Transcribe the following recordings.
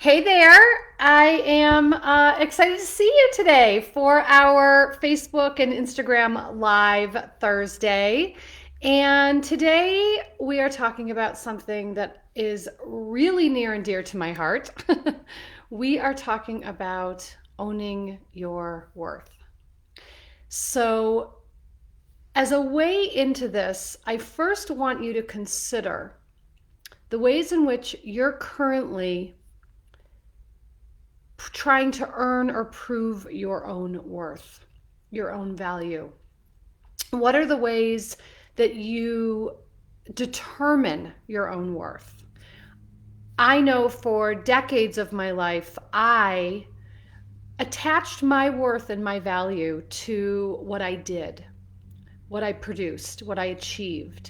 Hey there. I am excited to see you today for our Facebook and Instagram Live Thursday. And today we are talking about something that is really near and dear to my heart. We are talking about owning your worth. So, as a way into this, I first want you to consider the ways in which you're currently trying to earn or prove your own worth, your own value. What are the ways that you determine your own worth? I know for decades of my life, I attached my worth and my value to what I did, what I produced, what I achieved,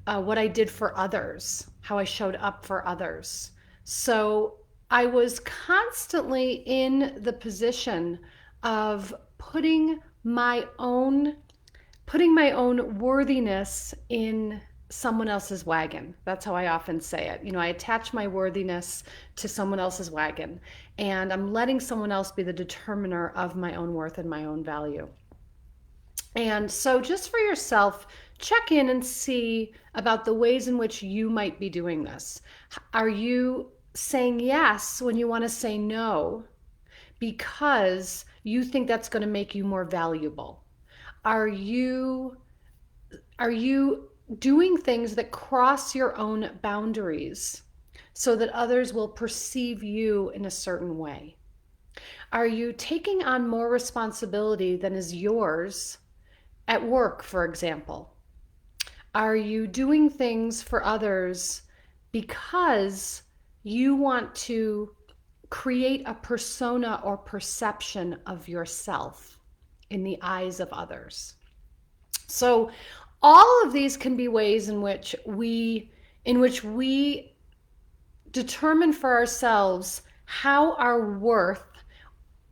what I did for others, how I showed up for others. So I was constantly in the position of putting my own worthiness in someone else's wagon. That's how I often say it. I attach my worthiness to someone else's wagon, and I'm letting someone else be the determiner of my own worth and my own value. And so, just for yourself, check in and see about the ways in which you might be doing this. Are you saying yes when you want to say no because you think that's going to make you more valuable? Are you are you doing things that cross your own boundaries so that others will perceive you in a certain way? Are you taking on more responsibility than is yours at work, for example? Are you doing things for others because you want to create a persona or perception of yourself in the eyes of others? So all of these can be ways in which we determine for ourselves how our worth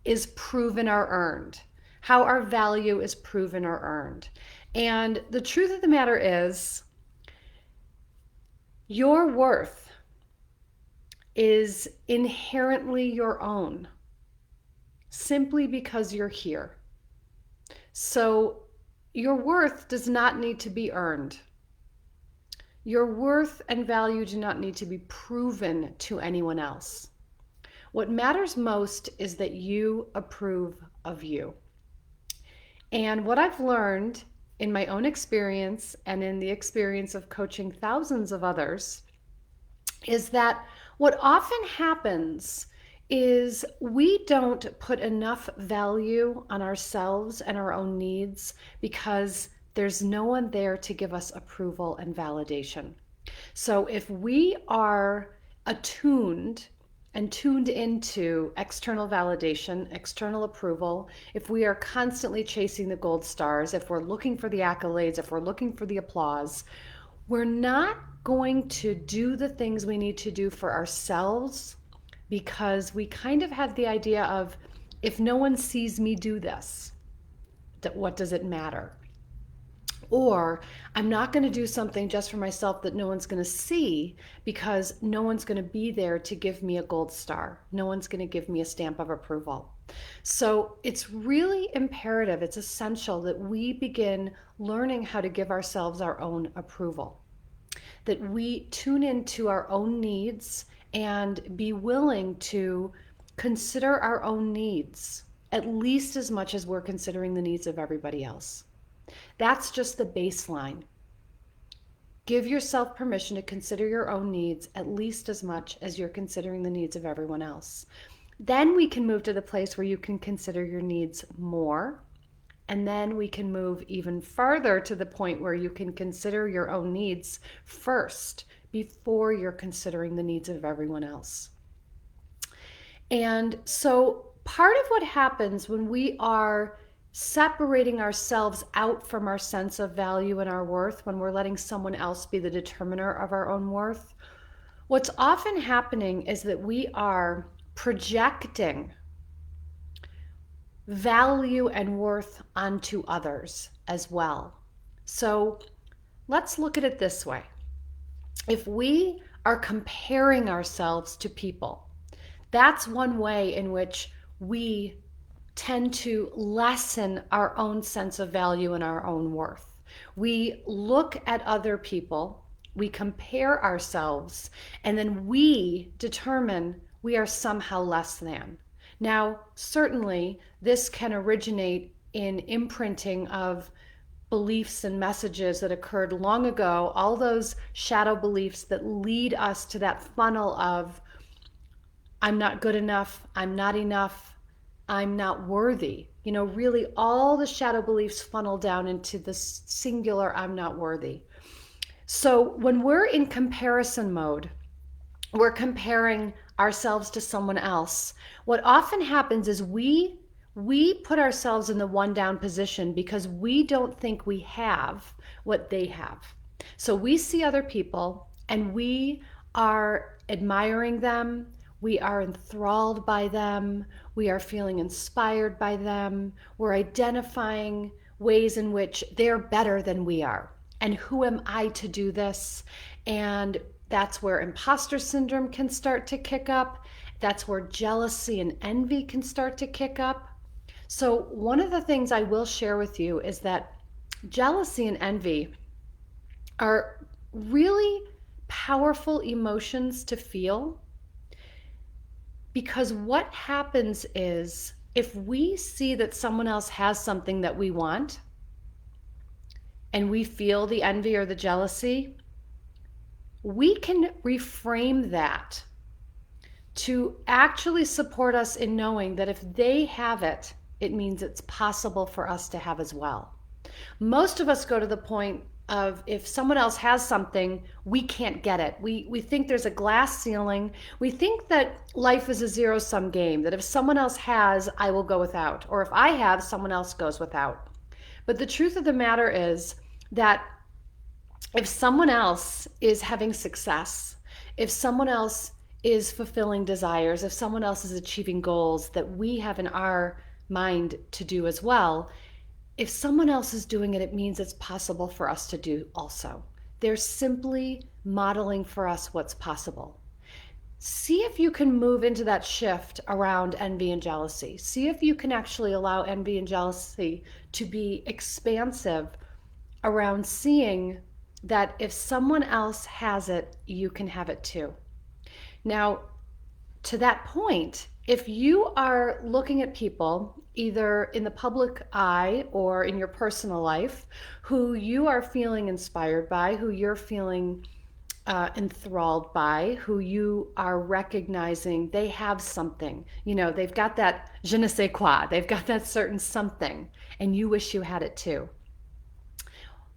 is proven or earned, how our value is proven or earned. And the truth of the matter is, your worth is inherently your own simply because you're here. So your worth does not need to be earned. Your worth and value do not need to be proven to anyone else. What matters most is that you approve of you. And what I've learned in my own experience and in the experience of coaching thousands of others is that what often happens is we don't put enough value on ourselves and our own needs because there's no one there to give us approval and validation. So if we are attuned and tuned into external validation, external approval, if we are constantly chasing the gold stars, if we're looking for the accolades, if we're looking for the applause, we're not going to do the things we need to do for ourselves because we kind of have the idea of, if no one sees me do this, what does it matter? Or I'm not going to do something just for myself that no one's going to see because no one's going to be there to give me a gold star. No one's going to give me a stamp of approval. So it's really imperative, it's essential that we begin learning how to give ourselves our own approval, that we tune into our own needs and be willing to consider our own needs at least as much as we're considering the needs of everybody else. That's just the baseline. Give yourself permission to consider your own needs at least as much as you're considering the needs of everyone else. Then we can move to the place where you can consider your needs more. And then we can move even further to the point where you can consider your own needs first before you're considering the needs of everyone else. And so part of what happens when we are separating ourselves out from our sense of value and our worth, when we're letting someone else be the determiner of our own worth, what's often happening is that we are projecting value and worth onto others as well. So let's look at it this way. If we are comparing ourselves to people, That's one way in which we tend to lessen our own sense of value and our own worth. We look at other people, we compare ourselves, and then we determine we are somehow less than. Now, certainly, this can originate in imprinting of beliefs and messages that occurred long ago, all those shadow beliefs that lead us to that funnel of I'm not good enough, I'm not enough, I'm not worthy. Really all the shadow beliefs funnel down into this singular I'm not worthy. So when we're in comparison mode, we're comparing ourselves to someone else. What often happens is we put ourselves in the one down position because we don't think we have what they have. So we see other people and we are admiring them, we are enthralled by them, we are feeling inspired by them, we're identifying ways in which they're better than we are. And who am I to do this? And that's where imposter syndrome can start to kick up. That's where jealousy and envy can start to kick up. So, one of the things I will share with you is that jealousy and envy are really powerful emotions to feel, because what happens is if we see that someone else has something that we want and we feel the envy or the jealousy, we can reframe that to actually support us in knowing that if they have it, it means it's possible for us to have as well. Most of us go to the point of if someone else has something, we can't get it. We think there's a glass ceiling. We think that life is a zero-sum game, that if someone else has, I will go without. Or if I have, someone else goes without. But the truth of the matter is that if someone else is having success, if someone else is fulfilling desires, if someone else is achieving goals that we have in our mind to do as well, if someone else is doing it, it means it's possible for us to do also. They're simply modeling for us what's possible. See if you can move into that shift around envy and jealousy. See if you can actually allow envy and jealousy to be expansive around seeing that if someone else has it, you can have it too. Now, to that point, if you are looking at people, either in the public eye or in your personal life, who you are feeling inspired by, who you're feeling enthralled by, who you are recognizing they have something, they've got that je ne sais quoi, they've got that certain something, and you wish you had it too.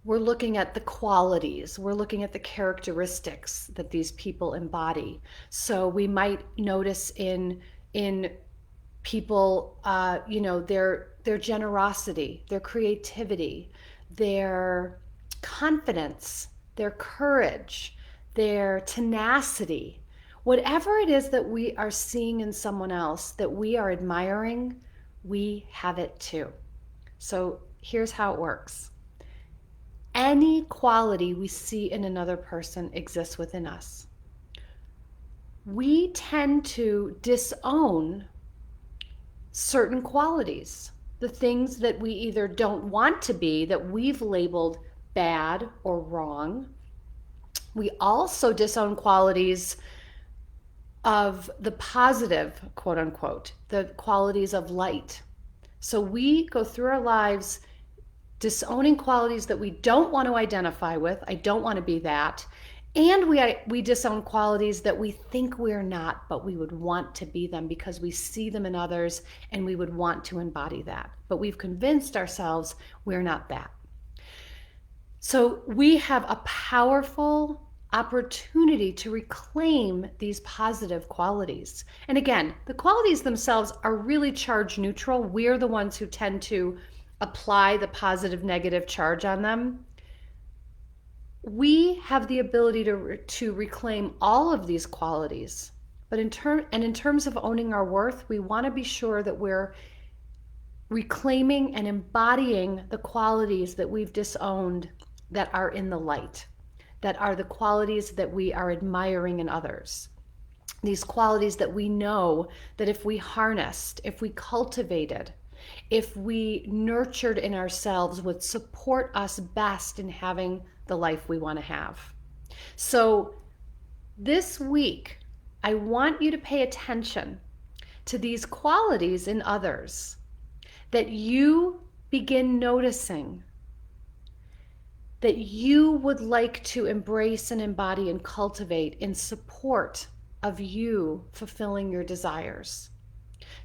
We're looking at the qualities, we're looking at the characteristics that these people embody. So we might notice in people, their generosity, their creativity, their confidence, their courage, their tenacity. Whatever it is that we are seeing in someone else that we are admiring, we have it too. So here's how it works. Any quality we see in another person exists within us. We tend to disown certain qualities, the things that we either don't want to be, that we've labeled bad or wrong. We also disown qualities of the positive, quote unquote, the qualities of light. So we go through our lives disowning qualities that we don't want to identify with. I don't want to be that. And we disown qualities that we think we're not, but we would want to be them because we see them in others and we would want to embody that. But we've convinced ourselves we're not that. So we have a powerful opportunity to reclaim these positive qualities. And again, the qualities themselves are really charge neutral. We're the ones who tend to apply the positive negative charge on them. We have the ability to reclaim all of these qualities, but in terms of owning our worth, we want to be sure that we're reclaiming and embodying the qualities that we've disowned that are in the light, that are the qualities that we are admiring in others. these qualities that we know that if we harnessed, if we cultivated, if we nurtured in ourselves, would support us best in having the life we want to have. So this week, I want you to pay attention to these qualities in others that you begin noticing that you would like to embrace and embody and cultivate in support of you fulfilling your desires.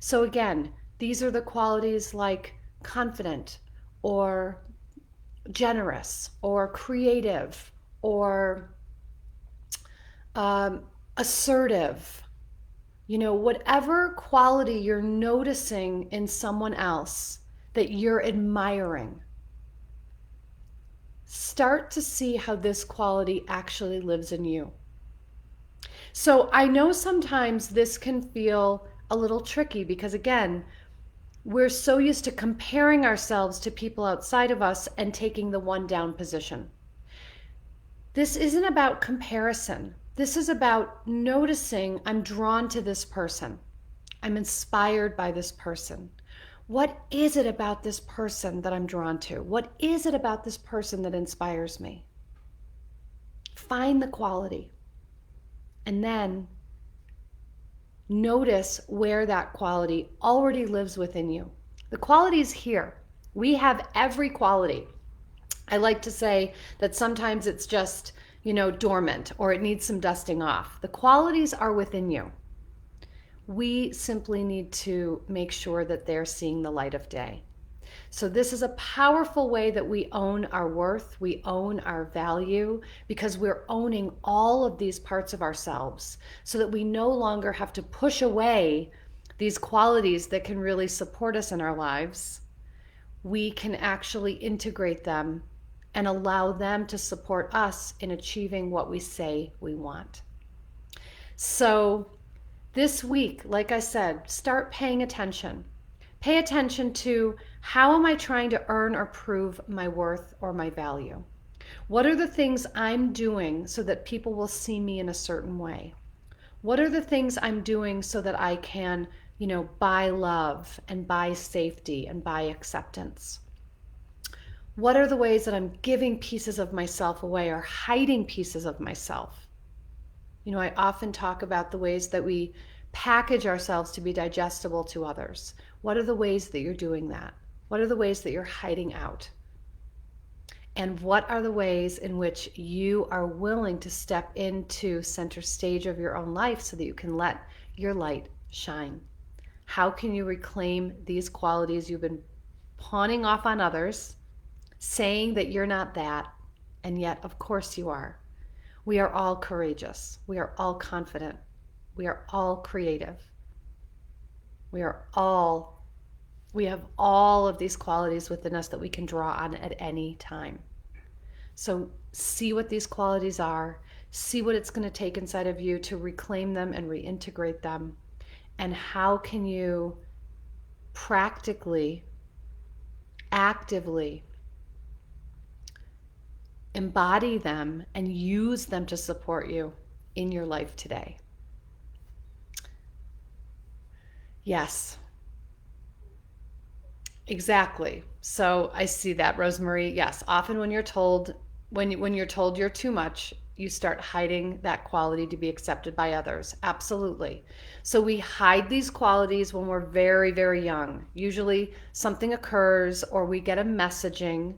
So again, these are the qualities like confident or generous or creative or assertive. Whatever quality you're noticing in someone else that you're admiring, start to see how this quality actually lives in you. So I know sometimes this can feel a little tricky because, again, we're so used to comparing ourselves to people outside of us and taking the one down position. This isn't about comparison. This is about noticing I'm drawn to this person. I'm inspired by this person. What is it about this person that I'm drawn to? What is it about this person that inspires me? Find the quality. And then notice where that quality already lives within you. The quality is here. We have every quality. I like to say that sometimes it's just, dormant or it needs some dusting off. The qualities are within you. We simply need to make sure that they're seeing the light of day. So this is a powerful way that we own our worth, we own our value, because we're owning all of these parts of ourselves so that we no longer have to push away these qualities that can really support us in our lives. We can actually integrate them and allow them to support us in achieving what we say we want. So this week, like I said, start paying attention. Pay attention to, how am I trying to earn or prove my worth or my value? What are the things I'm doing so that people will see me in a certain way? What are the things I'm doing so that I can, buy love and buy safety and buy acceptance? What are the ways that I'm giving pieces of myself away or hiding pieces of myself? I often talk about the ways that we package ourselves to be digestible to others. What are the ways that you're doing that? What are the ways that you're hiding out? And what are the ways in which you are willing to step into center stage of your own life so that you can let your light shine? How can you reclaim these qualities you've been pawning off on others, saying that you're not that, and yet, of course, you are. We are all courageous. We are all confident. We are all creative. We have all of these qualities within us that we can draw on at any time. So see what these qualities are. See what it's going to take inside of you to reclaim them and reintegrate them. And how can you practically, actively embody them and use them to support you in your life today. Yes, exactly. So I see that, Rosemary. Yes, often when you're told you're too much, you start hiding that quality to be accepted by others. Absolutely. So we hide these qualities when we're very, very young. Usually something occurs or we get a messaging,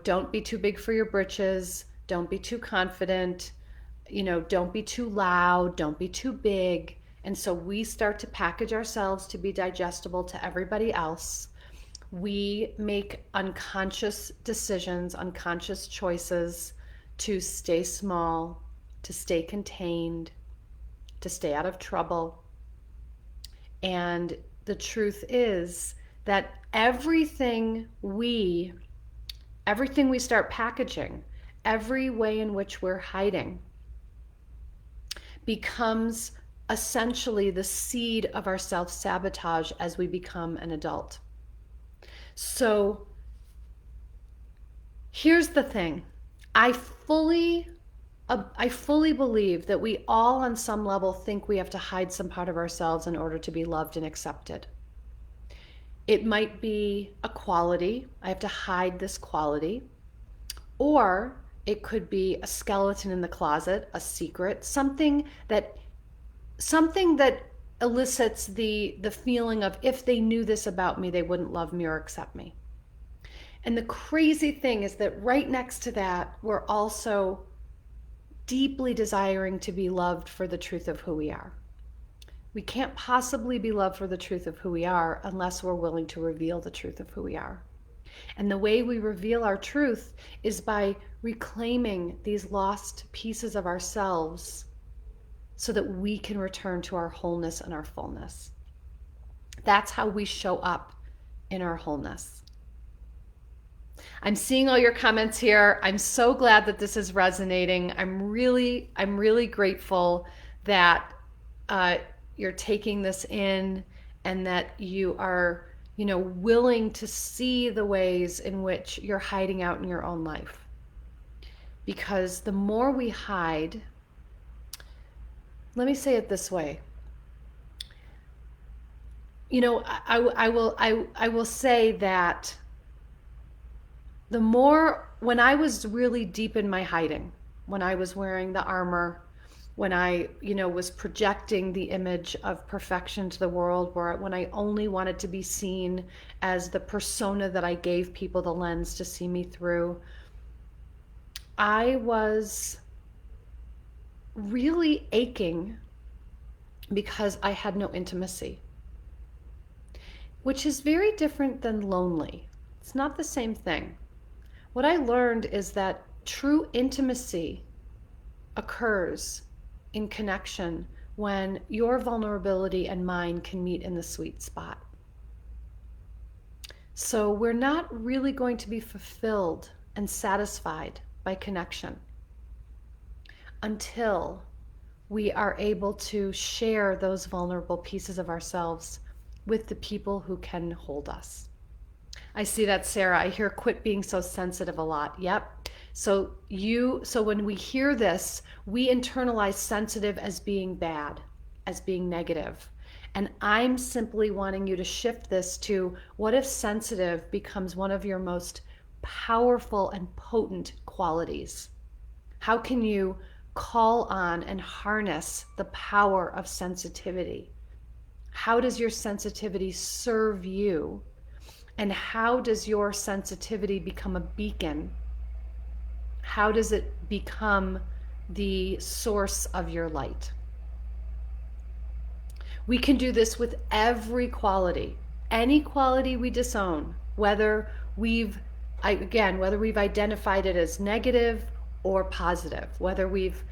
don't be too big for your britches, don't be too confident, don't be too loud, don't be too big. And so we start to package ourselves to be digestible to everybody else. We make unconscious decisions, unconscious choices to stay small, to stay contained, to stay out of trouble. And the truth is that everything we start packaging, every way in which we're hiding, becomes essentially the seed of our self-sabotage as we become an adult. So here's the thing. I fully I fully believe that we all on some level think we have to hide some part of ourselves in order to be loved and accepted. It might be a quality. I have to hide this quality. Or it could be a skeleton in the closet, a secret, something that elicits the feeling of if they knew this about me, they wouldn't love me or accept me. And the crazy thing is that right next to that, we're also deeply desiring to be loved for the truth of who we are. We can't possibly be loved for the truth of who we are unless we're willing to reveal the truth of who we are. And the way we reveal our truth is by reclaiming these lost pieces of ourselves so that we can return to our wholeness and our fullness. That's how we show up in our wholeness. I'm seeing all your comments here. I'm so glad that this is resonating. I'm really grateful that you're taking this in and that you are, willing to see the ways in which you're hiding out in your own life. Because the more we hide, let me say it this way. I will say that the more, when I was really deep in my hiding, when I was wearing the armor, when I, was projecting the image of perfection to the world, when I only wanted to be seen as the persona that I gave people the lens to see me through, I was really aching because I had no intimacy, which is very different than lonely. It's not the same thing. What I learned is that true intimacy occurs in connection when your vulnerability and mine can meet in the sweet spot. So we're not really going to be fulfilled and satisfied by connection until we are able to share those vulnerable pieces of ourselves with the people who can hold us. I see that, Sarah. I hear quit being so sensitive a lot. Yep. So when we hear this, we internalize sensitive as being bad, as being negative. And I'm simply wanting you to shift this to, what if sensitive becomes one of your most powerful and potent qualities? How can you call on and harness the power of sensitivity? How does your sensitivity serve you? And how does your sensitivity become a beacon? How does it become the source of your light? We can do this with every quality, any quality we disown, whether we've identified it as negative or positive, whether we've,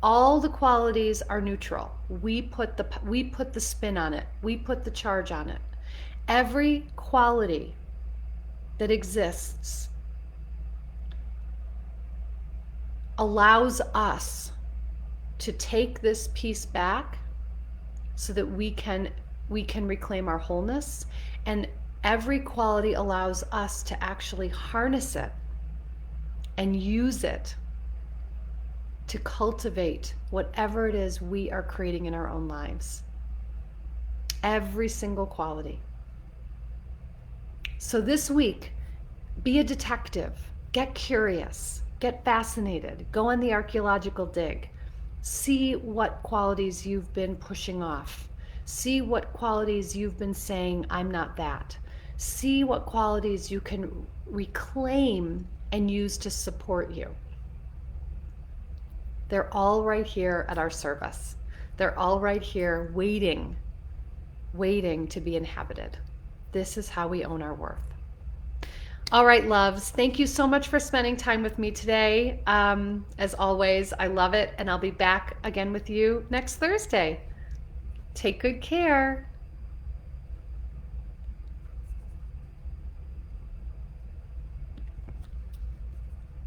all the qualities are neutral. We put the spin on it. We put the charge on it. Every quality that exists allows us to take this piece back so that we can reclaim our wholeness, and every quality allows us to actually harness it and use it to cultivate whatever it is we are creating in our own lives. Every single quality. So this week, be a detective, get curious, get fascinated, go on the archaeological dig, see what qualities you've been pushing off, see what qualities you've been saying, I'm not that, see what qualities you can reclaim and use to support you. They're all right here at our service. They're all right here waiting to be inhabited. This is how we own our worth. All right, loves, thank you so much for spending time with me today. As always, I love it, and I'll be back again with you next Thursday. Take good care.